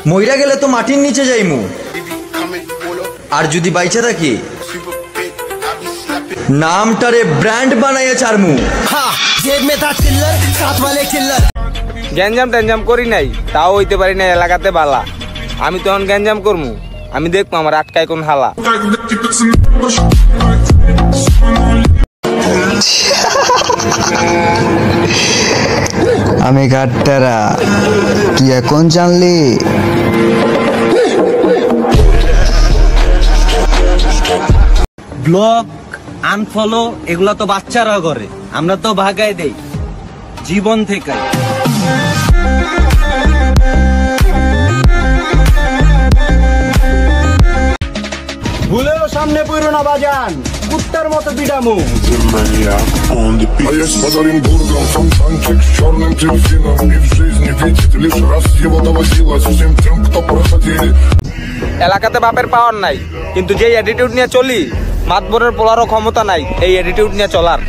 মইরা গেলে তো মাটির নিচে যাইমু, আর যদি বাইচা থাকি নামটারে ব্র্যান্ড বানাইয়া চারমু। গ্যাঞ্জাম ট্যাঞ্জাম করি নাই, তাও হইতে পারি না এলাকাতে বালা। আমি তখন গ্যাঞ্জাম করমু, আমি দেখবো আমার আটকায় কোন হালা। আমি ঘাটতারা, তুই এখন জানলি? ব্লক আনফলো এগুলা তো বাচ্চারা করে, আমরা তো ভাগাই দেই জীবন থেকে। ভুলেও সামনে পড়ো না বাজান, কুত্তার মতো পিটামু। А я с подарим бургером, фонтанчик с черным дельфином. И в жизни видеть лишь раз его доводилось всем тем, кто проходили. এলাকাতে বাপের পাওয়ার নাই, কিন্তু যে অ্যাটিটিউড নিয়ে চলি, মাতবরের পোলারও ক্ষমতা নাই এই অ্যাটিটিউড নিয়ে চলার।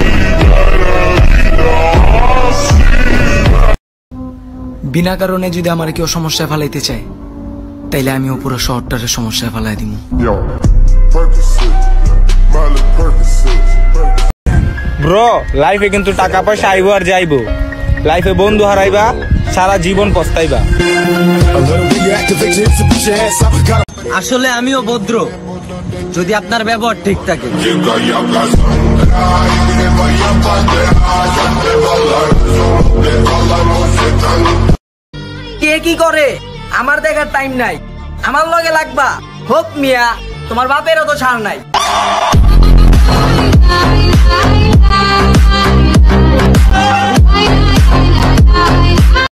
বিনা কারণে যদি আমার কেউ সমস্যায় ফেলাইতে চায়, তাইলে আমিও পুরো শহরটারে সমস্যায় ফেলাই দিব। ব্রো, লাইফে কিন্তু টাকা পয়সা আইবো আর যাইবো, লাইফে বন্ধু হারাইবা, সারা জীবন পস্তাইবা। আসলে আমিও ভদ্র, যদি আপনার ব্যবহার ঠিক থাকে। কে কি করে আমার দেখার টাইম নাই, আমার লগে লাগবা হোক মিয়া, তোমার বাপেরও তো ছাড় নাই।